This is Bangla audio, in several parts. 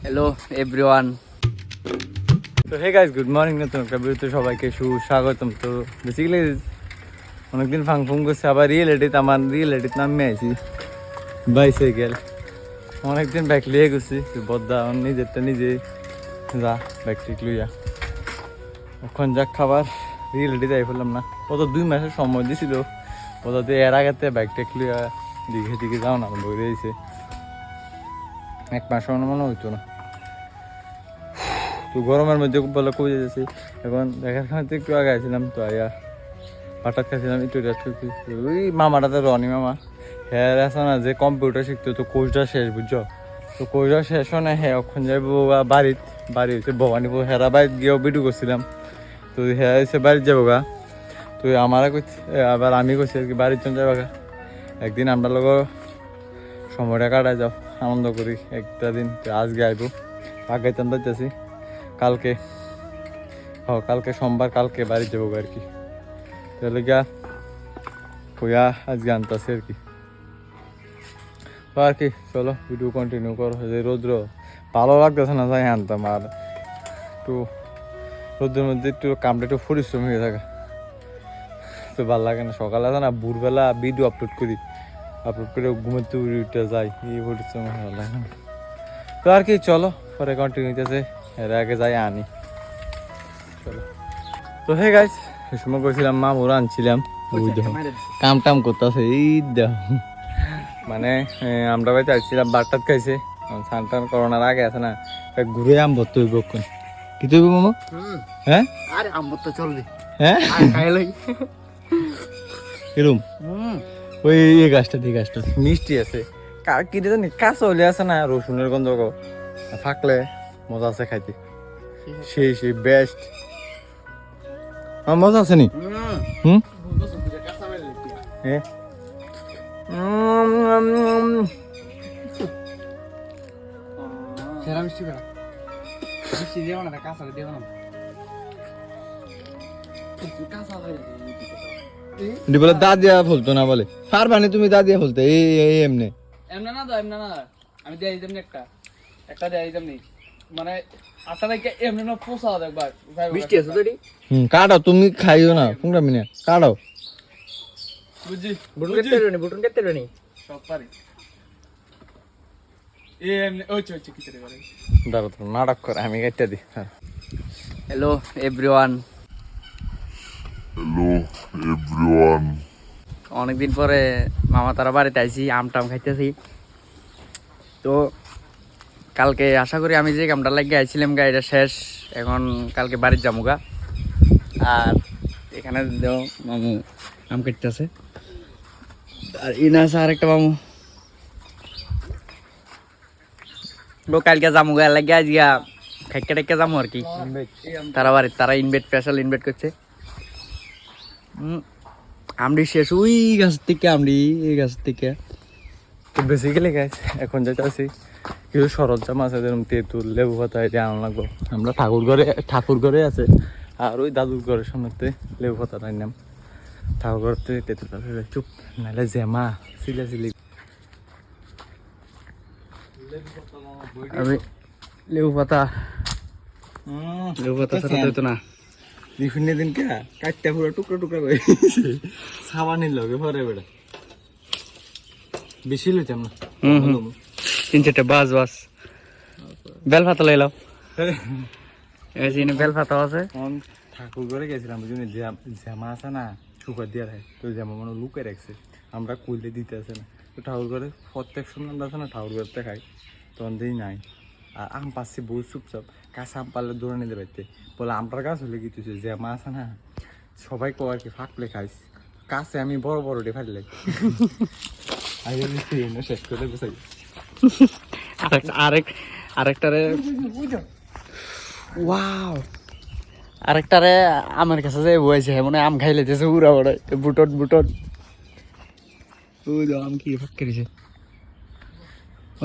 Hello everyone. তো হে গাইস, গুড মর্নিং। নতুন একটা ভিডিওতে সবাইকে সুস্বাগতম। তো বেসিক্যালি অনেকদিন ফাং করছে, আবার রিয়েলিটিতে নামে আইছি বাইসাইকেল। অনেকদিন ব্যাগ লিয়ে গেছি বদ্দা নিজেরটা নিজে যা ব্যাগ ঠিক লইয়া এখন যাক খাবার রিয়েলিটি যাই ফেললাম না। কত 2 মাসের সময় দিছিল, ওটাতে এর আগেতে ব্যাগ টেক লইয়া দিকে যাও না বলে দিয়েছে। 1 মাস মনে হইতো না। তো গরমের মধ্যে বলে কমে যেতেছি। এখন দেখার খানে একটু আগে আসছিলাম, তো আয়া হঠাৎ খাচ্ছিলাম একটু ওই মামাটাতে রনি মামা হ্যাঁ আসা না যে কম্পিউটার শিখতো, তো কোর্সটা শেষ বুঝছো। তো কোর্সটা শেষ হয় না, হ্যাঁ ওখান যাইব বাড়ি হচ্ছে ভবানীপুর। হেরা বাড়িত গিয়েও ভিডিও করছিলাম, তো হ্যাঁ এসে বাড়িতে যাবো গা। তো আমারা করছি আবার আমি করছি আর কি বাড়ির জন্য যাবো গা। একদিন আমরা লোক সময়টা কাটায় যাও, আনন্দ করি একটা দিন। তো আজকে আইবো আগাইতাম যাইতেছি কালকে সোমবার, কালকে বাড়ি যাবো আর কি। তাহলে গা কইয়া আজকে আনতেছি আর কি। তো আর কি চলো ভিডিও কন্টিনিউ করো। যে রৌদ্র ভালো লাগতেছে না, যাই আনতাম। আর একটু রৌদ্রের মধ্যে একটু কামটা একটু পরিশ্রম হয়ে থাকে, তো ভালো লাগে না। সকালে আছে না ভোরবেলা ভিডিও আপলোড করে ঘুমাতে উঠে যাই, এই পরিশ্রম ভালো লাগে না। তো আর কি চলো পরে কন্টিনিউ হইতেছে, এর আগে যাই আনি চলো। তো হে গাইস, সে সময় করছিলাম মামুর আনছিলাম, কাম টাম করতেছে এই দেহ। মানে আমরা বাড়িতে আসছিলাম, বারটাত খাইছে স্নান টান করোনার আগে আছে না, ঘুরে আম ভর্তি হইব। কি তুই মামা? হ্যাঁ আরে আম ভর্তি চলবে। হ্যাঁ এরম ওই এই গাছটা মিষ্টি আছে, কি জানি কাঁচা হলে আছে না রসুনের গন্ধ থাকলে মজা আছে খাইতে, সেই বেস্ট। মজা আছে নি? বলে দাদিয়া বলতো না, বলে পারবানি তুমি দাদিয়া বলতে এই এমনি এমনি না আমি দিয়ে দিতাম একটা দিয়ে দিতাম নি, মানে আটা থেকে এমনি না পোষা একবার মিষ্টি আছে তো। কাটাও তুমি খাইও না ফুংরা মিনে কাটাও বুঝছি বুটুন কেটে নি সব পারি এমনি ওই কি করে করে দাঁড়াও তো নাটক করে আমি কেটে দিই। Hello everyone. অনেকদিন পরে মামা তারা বাড়িতে আইছি, আম টাম খাইতেছি। তো কালকে আশা করি আমি যে কামটা লাগিয়ে আইছিলাম এটা শেষ। এখন কালকে বাড়ির যাবো গা। আর এখানে দেও মামু আম কাটতেছে, আর ইনা আছে আরেকটা মামু। কালকে যাবো গা লাগিয়ে আজকে খাইকে টাইকে যাবো আর কি। তারা বাড়ির তারা স্পেশাল ইনভাইট করছে। আমডি শেষ ওই গাছ থেকে, এই গাছ থেকে। তো বেসিক্যালি গাইস এখন যেটা আছি কিছু সরঞ্জাম আছে, যেরকম তেঁতুল লেবু পাতা এটা আনা লাগবো। আমরা ঠাকুর ঘরে আছে, আর ওই দাদুর ঘরের সামনেতে লেবু পাতাটা নাম ঠাকুর ঘরতে তেঁতুল পাতা চুপ নাহলে জ্যামা সিলি আমি লেবু পাতা ছাড়া হইতো না। বিভিন্ন দিন কে কাটতে পুরো টুকরা করে সাবানির লগে ভরে বেড়া বেশি লইতাম না। 3-4টা বাস বেল পাতা লাইলাও। বেল পাতা আছে। ঠাকুর ঘরে গেছিলাম বুঝলি, জ্যামা আছে না শুকার দিয়ে রাখে, তো জ্যামা মানে লুকে রাখছে, আমরা কইলে দিতে আসে না। তো ঠাকুর ঘরে প্রত্যেক সময় আমরা আছে না ঠাকুর ঘরতে খাই, তখন দিই নাই। আর আম পাচ্ছি বহু চুপচাপ, কাঁচা আম পারলে দৌড়ে নিতে পারতে বলে আমটার গাছ হলে কি তুই জ্যামা আছে না সবাই কো আর কি ফাঁকলে খাইস, কাছে আমি বড় ডে ফাটলে শেষ করে বসাই। আরেকটারে আমার কাছে যে বইছে মানে আম খাইলে যেছে উড়া বড় বুটন ওই আম কি ফাঁক করেছে।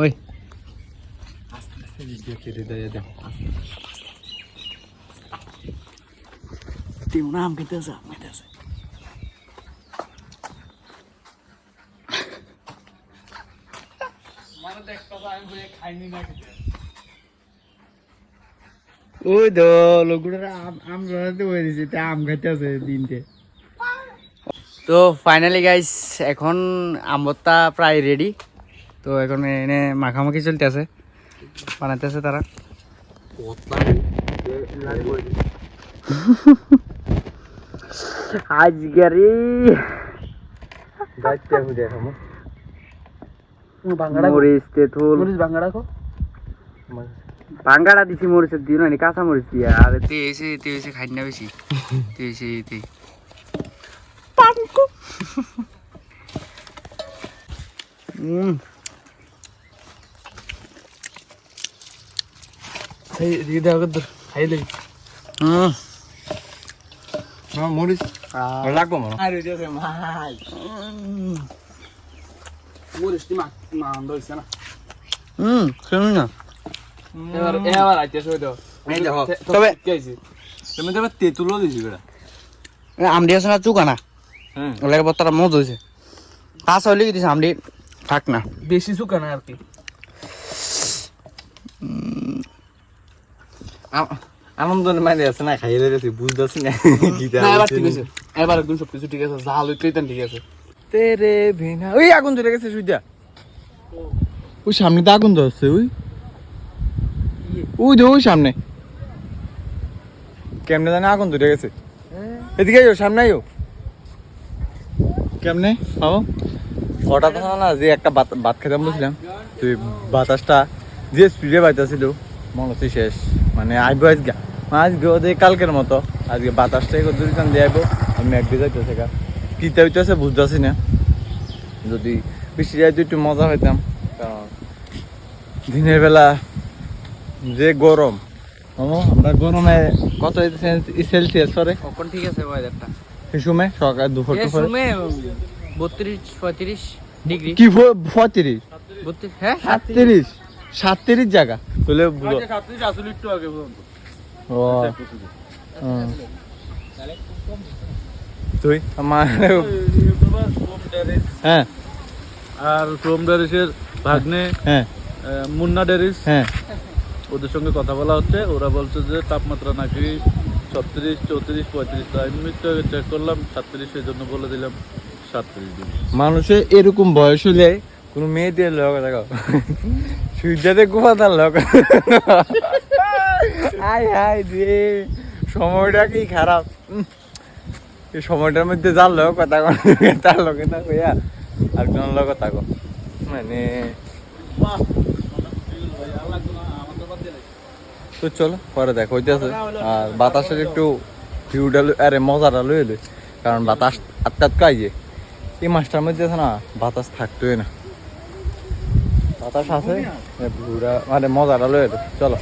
ওই আম খাইতেছে মানে দেখতে আমি খাইনি না খেতে ওই তো লোকগুলোর আম ধরাতে হয়ে দিছে, তা আম খাইতে আছে দিনতে। তো ফাইনালি গাইস এখন আমবত্তা প্রায় রেডি। তো এখন এনে মাখামাখি চলতেছে, বানাইতেছে তারা। আজগারি মরিচ তেঁতুল ভাঙ্গাটা দিছি, মরিচের দিও না, কাঁচা মরিচ দিয়া। আর তে এসে খাই না বেশি, তে এসে মরিচ লাগবো মনে শুনুন না। এবার আইতেছে ওই তো তবে কি হইছে তুমি তো তেঁতুলও দিছি বেটা। আমডি আছে না চুকানা, হ্যাঁ ওগুলো বত্তারা মজ হয়েছে। কাঁচা হইলে কি দিছে আমডি থাক না। বেশি সুকা না আর কি। আনন্দ মানে আছে না, খাইয়ে দিয়েছি বুঝতেছি না কি না এবার ঠিক আছে, এবার একদম সবকিছু ঠিক আছে, জাল হইতেই তো ঠিক আছে। তেরে ভিনা ওই আগুন ধরে গেছে সুইদা, ওই সামনে তো আগুন ধরছে, ওই যে ওই সামনে কেমনে জানে আগুন ধরে গেছে। এদিকে আইও, সামনে আইও। কেমনে বাবু হঠাৎ না যে একটা ভাত খেতাম বুঝলাম, তো বাতাসটা যে স্পিডে বাইতেছিল মনে হচ্ছে শেষ, মানে আইবো আজকে ওদের কালকের মতো। আজকে বাতাসটা দুই কান দিয়ে আইবো, আমি এক দিয়ে যাইতেছে গা কিতা হইতেছে বুঝতেছি না। যদি বৃষ্টি যাইতো একটু মজা হইতাম, কারণ দিনের বেলা যে গরম, আমরা গরমে কত সেলসিয়াস পরে কখন ঠিক আছে ওয়েদারটা? এই সময় সকাল দুপুর টুপুরে 32-35 ডিগ্রি। কি 35 32, হ্যাঁ 37 জায়গা তাহলে বুঝো। আসলে একটু আগে পর্যন্ত ও তুই আমার হ্যাঁ আর সোম ড্যারিসের ভাগ্নে হ্যাঁ মুন্না ড্যারিস, হ্যাঁ ওদের সঙ্গে কথা বলা হচ্ছে। ওরা বলছে যে তাপমাত্রা নাকি 36, 34, 35। আমি একটু আগে চেক করলাম 37, সেই জন্য বলে দিলাম 37 ডিগ্রি। মানুষের এরকম বয়স হলে কোনো মেয়ে দিয়ে লোক দেখো সূর্যাতে কুপাতার লোক আয় হায় রে, সময়টা কি খারাপ। এই সময়টার মধ্যে যার লোক কথা তার লোকে না কইয়া আর কোন লোক কথা কো, মানে তো চলো পরে দেখো হইতেছে। আর বাতাসের একটু ভিউটা আরে মজাটা লই এলে, কারণ বাতাস আটকাই যে এই মাসটার মধ্যে আছে না বাতাস থাকতোই না, বাতাস আছে ভিউটা মানে মজাটা লই এলো। চলো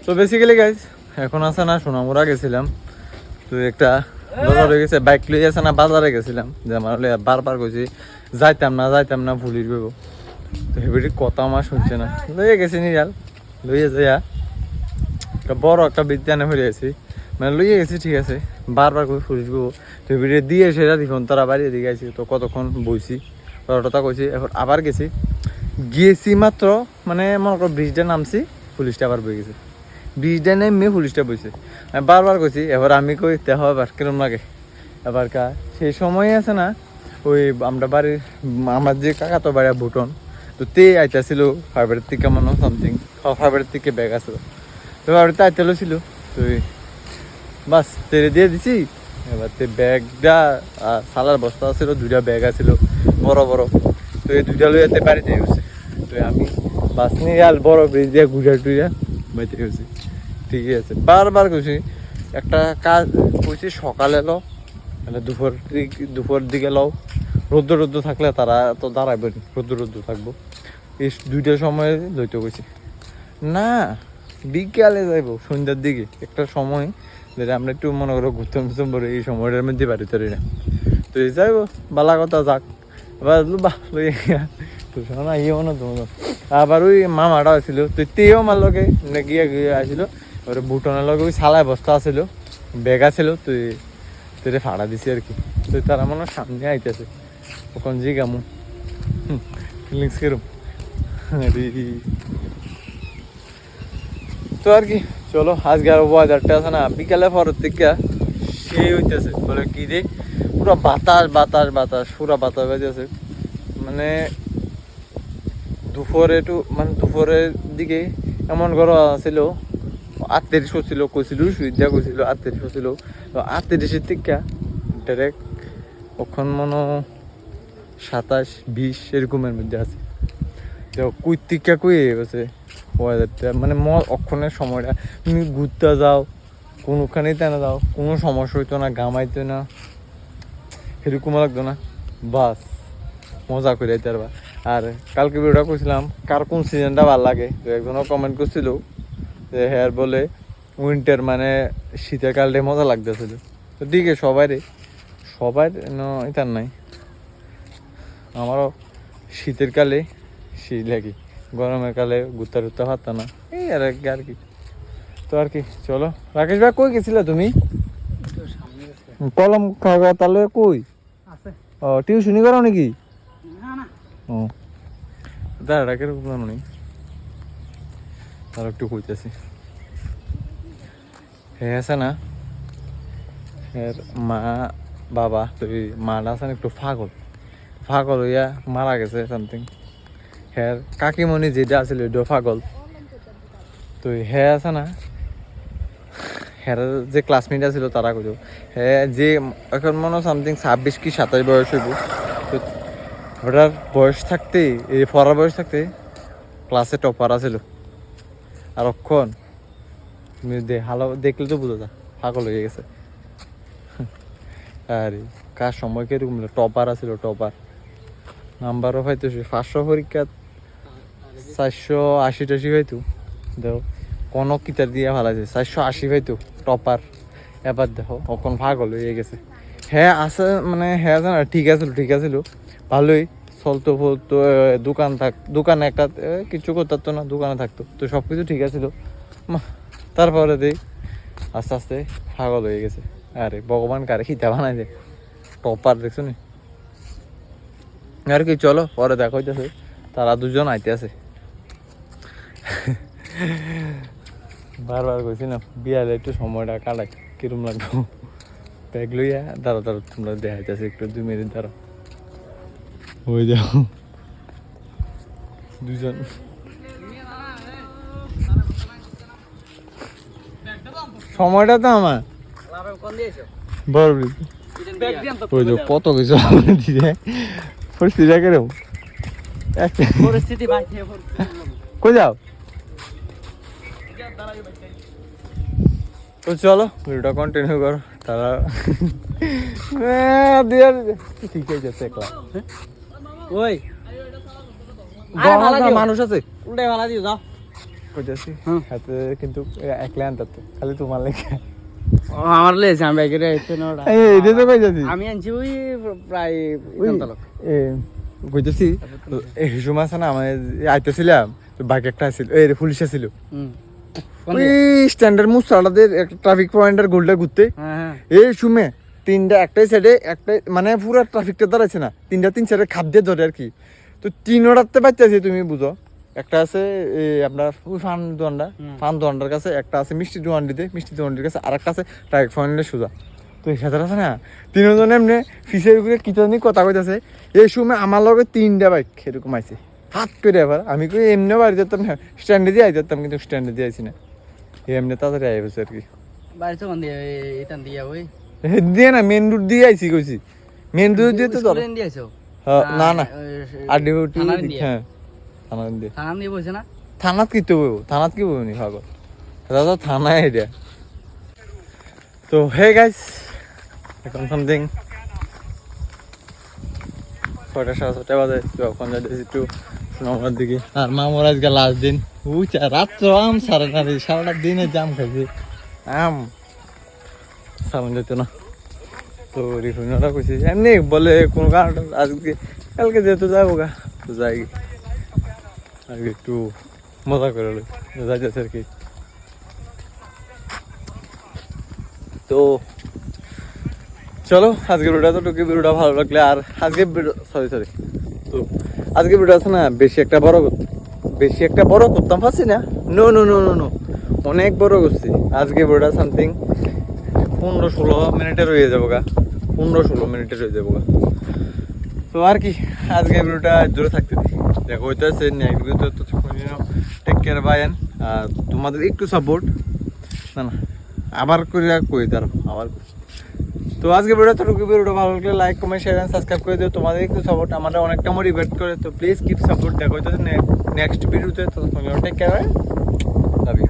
তো বেসিক্যালি গাইজ এখন আছে না সোনামুড়া গেছিলাম, তো একটা বাজারে গেছে বাইক লই আছে না, বাজারে গেছিলাম যে আমার বারবার কইছি যাইতাম না ভুলির গেব, তো হেবিটি কথা আমার শুনছে না, লইয়ে গেছি নিরাল লইয়ে যাইয়া একটা বড় একটা বিদ্যানে হয়ে গেছি, মানে লইয়ে গেছি ঠিক আছে, বারবার করে ফুরিস গো তো হেবিটি দিয়ে সেটা দেখুন তারা বাড়ি এদিকে গেছি, তো কতক্ষণ বইছি কথা কইছি। এখন আবার গিয়েছি মাত্র মানে মনে করো ব্রিজটা নামছি, পুলিশটা আবার বই গেছে, ব্রিজটা নেমে পুলিশটা বইছে। আমি বারবার কইছি, এবার আমি কই দেখো এবার কিরম লাগে। এবার সেই সময় আছে না ওই আমরা বাড়ির আমার যে কাকা তো বাড়ি ভুটন, তো তে আইতাছিল ফাইবারের থেকে মনে সামথিং ফাইবারের থেকে ব্যাগ আসলো, তো বাড়িতে আইতেলো ছিল, তো বাস তেরে দিয়ে দিছি। এবার তে ব্যাগটা সালার বস্তা ছিল, 2টা ব্যাগ আছিল বড় বড়, তো এই 2টা লইয়াতে বাড়িতে গেছে। তো আমি বাস নিয়ে আর বড় ব্রিজ দিয়ে ঘুরে টুইয়া বাড়িতে গেছি। ঠিকই আছে, বারবার কইছি একটা কাজ কইছি সকালে লো, মানে দুপুর দিকে লও, রোদ্র থাকলে তারা তো দাঁড়াইবে নি, রোদ্র থাকবো, এই 2টার সময় লইতে কইছি না, বিকালে যাইবো সন্ধ্যার দিকে একটা সময় যেটা আমরা একটু মনে করো ঘুরতাম পরে এই সময়টার মধ্যে বাড়িতে না, তো এই যাইবো বালা কথা যাক। এবার বাহ লইয়া তো শোনা ইয়ে মনে তোমার আবার ওই মামাটা আসছিল, তো তেও আমার লগে গিয়ে আসছিল, এবারে বুটনের লগে ওই সালায় বস্তা আছিল, ব্যাগ আছিল, তুই তোরে ভাড়া দিছি আর কি। তো তারা মনে সামনে আইতেছে, ওখান যে গামু ফিলিংস কিরম তো আর কি। চলো আজকে আর ওয়েদারটা আছে না বিকালে পরের থেকে সেই হইতেছে বলে কি রে পুরো বাতাস বাতাস বাতাস পুরো বাতাস বাজেছে মানে দুপুরের দিকে এমন গরম ছিল 38 ছিল কইছিল সুইদা কইছিল 38 ছিল তো 38 থেকে ডাইরেক্ট ওখান মনে 27-20 এরকমের মধ্যে আছে তো কুই থেকে কই গেছে ওয়েদারটা মানে অক্ষণের সময়টা তুমি ঘুরতে যাও কোনোখানেই তেনা যাও কোনো সমস্যা হইতো না ঘামাইতো না সেরকম লাগতো না বাস মজা করে যাইতে পারবা আর কালকে ভিডিওটা করছিলাম কার কোন সিজনটা ভালো লাগে তো একজনও কমেন্ট করছিল যে হ্যাঁ বলে উইন্টার মানে শীতের কালটা মজা লাগতেছিল তো ঠিক আছে সবাই এটা নাই আমারও শীতের কালে শীত লাগে গরমের কালে ঘুরতে টুরতে পারতাম না এই আর কি তো আর কি চলো রাকেশ ভাই কই গেছিলে তুমি কলম খাওয়া তাহলে কই ও টিউশনি করো নাকি ও দাঁড়া কিরকম জানো নি আর একটু কইতেছি হ্যাঁ আছে না এর মা বাবা তো মাটা আছে না একটু পাগল হইয়া মারা গেছে সামথিং হ্যাঁ কাকিমণি যেটা আছিল ওইটা পাগল তো হ্যাঁ আছে না হ্যাঁ যে ক্লাসমেট আছিল তারা কইল হ্যাঁ যে এখন মনে সামথিং 26 কি 27 বয়স হইব তো ওটার বয়স থাকতে এই পড়ার বয়স থাকতে ক্লাসে টপার আছিল আর অক্ষণ হালো দেখলে তো বুঝা যায় পাগল হয়ে গেছে আরে কার সময় কিরকম টপার আছিল টপার নাম্বারও হয়তো 500 পরীক্ষা 480 হয়তো দেখো কোনো কিতাব দিয়ে ভালো আছে 480 হয়তো টপার এবার দেখো কখন পাগল হয়ে গেছে হ্যাঁ আছে মানে হ্যাঁ জানা ঠিক আছিল ভালোই চলতো ফলতো দোকানে একটা কিছু করতো না দোকানে থাকতো তো সব কিছু ঠিক আছিল তারপরে দেখ আস্তে আস্তে পাগল হয়ে গেছে আরে ভগবান কারে খিতা বানাই দে টপার দেখছো নি আর কি চলো পরে দেখা হইতেছে তারা দুজন আইতে আছে বারবার কইছি না বিয়ালে একটু সময়টা কাটাই কিরম লাগবে ব্যাগ লইয়া দাঁড়া তোমরা দেখাইতেছে একটু 2 মিনিট দাঁড়া হয়ে যাও দুজন সময়টা তো আমার বড় ওই যে কত কিছু দিছে পরিস্থিতি কেরম পরিস্থিতি ভাই কই যাও তো চলো ভিডিওটা কন্টিনিউ করো তারা ঠিক আছে একলা ওই মানুষ আছে উল্টে ভালো দিও যাও কইতাছি হাতে কিন্তু একলা আনতে খালি তোমার লেগে আমার লেছে আমি বাইকে আইতে না এই দে তো কইতাছি আমি আনছি ওই প্রায় কইতাছি এই হিসুম আছে না আমি আইতেছিলাম তো বাইক একটা আছিল এই পুলিশ আছিল ওই স্ট্যান্ডার্ড মুসালাদের একটা ট্রাফিক পয়েন্টের গোলটা ঘুরতে এই সুমে তিনটা একটাই সাইডে একটা মানে পুরো ট্রাফিকটা দাঁড়াইছে না তিন সাইডে খাপ দিয়ে ধরে আর কি তো তিনটাতে পাইতেছি তুমি বুঝো একটা আছে আপনার ওই ফান দোয়ান্ডার কাছে একটা আছে মিষ্টি দোয়ান্ডির কাছে আর একটা আছে ট্রাফিক পয়েন্টের সোজা তো সেটার আছে না তিনজন এমনি ফিসের উপরে কিতানি কথা কইতাছে এই সময় আমার লগে 3টা বাইক এরকম আইছে হাত করে এবার আমি কই এমনি বাড়ি যেতাম না স্ট্যান্ডে দিয়ে আইতাম কিন্তু স্ট্যান্ডে দিয়ে আইছি না এমনি তাড়াতাড়ি আইবছে আর কি বাড়ি তো দিয়ে এটান দিয়া ওই দিয়ে না মেন রোড দিয়ে আইছি কইছি মেন রোড দিয়ে তো ধর দিয়েছো না আর ডিউটি হ্যাঁ থানা দিয়ে বসে না থানাত কি তো থানাত কি বইনি পাগল এটা তো থানায় এটা তো হে গাইস এখন সামথিং 6:30 বাজে তো এখন যাচ্ছি একটু সোনামুড়ার দিকে আর মামুর আজকে লাস্ট দিন বুঝছা রাত্র আম সারাটা দিনে জাম খাইছি আম সামনে যেত না তো রিফুনরা কইছি এমনি বলে কোন কারণ আজকে কালকে যেহেতু যাবো গা তো যাই আর একটু মজা করে যাইতেছে আর কি তো চলো আজকের ভিডিওটা তো ভিডিওটা ভালো লাগলে আর আজকে সরি তো আজকে ভিডিও আছে না বেশি একটা বড় করতাম পারছি না নো অনেক বড় করছি আজকে ভিডিওটা সামথিং 15-16 মিনিটের হয়ে যাবো গা, 15-16 মিনিটের হয়ে যাবো গা। তো আর কি আজকে ভিডিওটা জোরে থাকতে দিই, দেখো হইতেছে নেক্সট ভিডিওতে। তো টেক কেয়ার বাই। আর তোমাদের একটু সাপোর্ট না না আবার করে কই তার আবার করি। তো আজকে ভিডিওটা ভিডিওটা ভালো লাগলে like comment share and subscribe করে দিও। তোমাদের একটু সাপোর্ট আমাদের অনেকটা মোটিভেট করে। তো প্লিজ কিপ সাপোর্ট, দেখো হইতেছে নেক্সট ভিডিওতে। তো take care bye, love you.